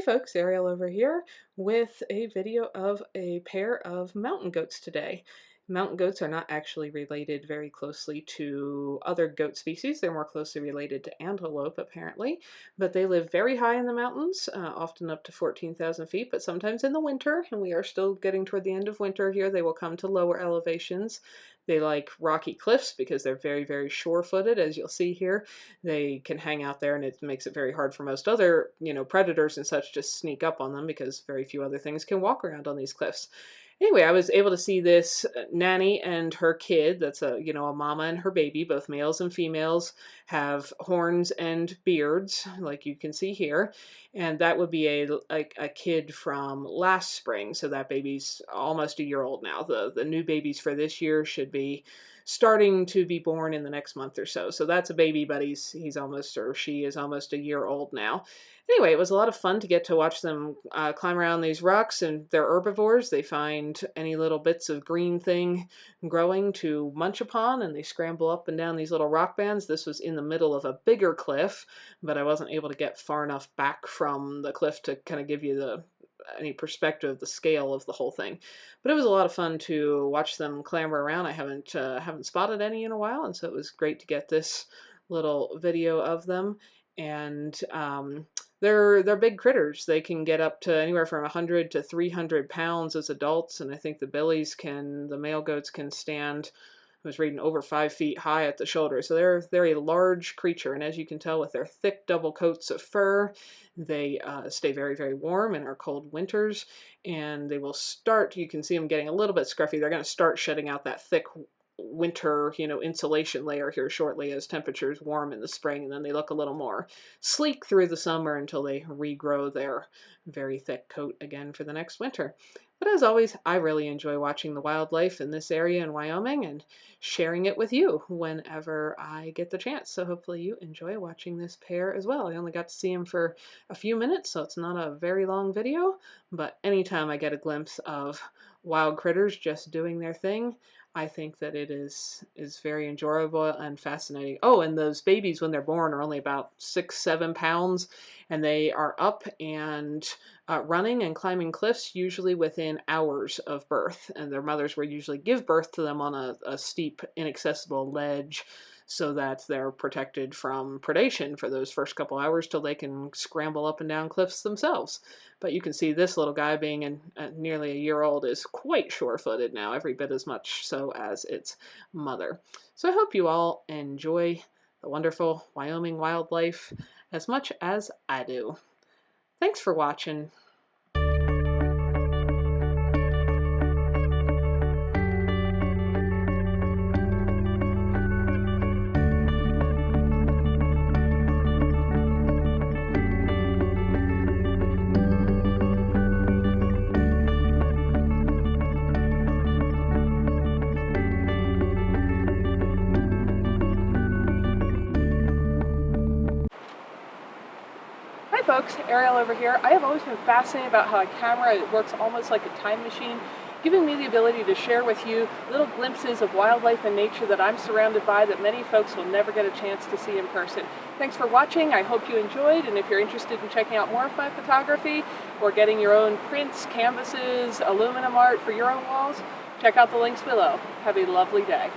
Folks, Ariel over here with a video of a pair of mountain goats today. Mountain goats are not actually related very closely to other goat species. They're more closely related to antelope, apparently, but they live very high in the mountains, often up to 14,000 feet, but sometimes in the winter, and we are still getting toward the end of winter here, they will come to lower elevations. They like rocky cliffs because they're very, very sure-footed, as you'll see here. They can hang out there, and it makes it very hard for most other, predators and such to sneak up on them because very few other things can walk around on these cliffs. Anyway, I was able to see this Nanny and her kid. That's a mama and her baby, both males and females, have horns and beards, like you can see here. And that would be a kid from last spring. So that baby's almost a year old now. The new babies for this year should be starting to be born in the next month or so. So that's a baby, but he's almost, or she is almost a year old now. Anyway, it was a lot of fun to get to watch them climb around these rocks, and they're herbivores. They find any little bits of green thing growing to munch upon, and they scramble up and down these little rock bands. This was in the middle of a bigger cliff, but I wasn't able to get far enough back from the cliff to kind of give you any perspective of the scale of the whole thing. But it was a lot of fun to watch them clamber around. I haven't spotted any in a while, and so it was great to get this little video of them. And they're big critters. They can get up to anywhere from 100 to 300 pounds as adults, and I think the male goats can stand, I was reading, over 5 feet high at the shoulder. So they're a large creature, and as you can tell with their thick double coats of fur, they stay very, very warm in our cold winters, and they will start, you can see them getting a little bit scruffy. They're going to start shedding out that thick winter, insulation layer here shortly as temperatures warm in the spring, and then they look a little more sleek through the summer until they regrow their very thick coat again for the next winter. But as always, I really enjoy watching the wildlife in this area in Wyoming and sharing it with you whenever I get the chance. So hopefully you enjoy watching this pair as well. I only got to see them for a few minutes, so it's not a very long video, but anytime I get a glimpse of wild critters just doing their thing, I think that it is very enjoyable and fascinating. Oh, and those babies, when they're born, are only about 6-7 pounds, and they are up and running and climbing cliffs usually within hours of birth. And their mothers will usually give birth to them on a steep, inaccessible ledge, so that they're protected from predation for those first couple hours till they can scramble up and down cliffs themselves. But you can see this little guy, being nearly a year old, is quite sure-footed now, every bit as much so as its mother. So I hope you all enjoy the wonderful Wyoming wildlife as much as I do. Thanks for watching. Hi folks, Ariel over here. I have always been fascinated about how a camera works almost like a time machine, giving me the ability to share with you little glimpses of wildlife and nature that I'm surrounded by that many folks will never get a chance to see in person. Thanks for watching. I hope you enjoyed, and if you're interested in checking out more of my photography or getting your own prints, canvases, aluminum art for your own walls, check out the links below. Have a lovely day.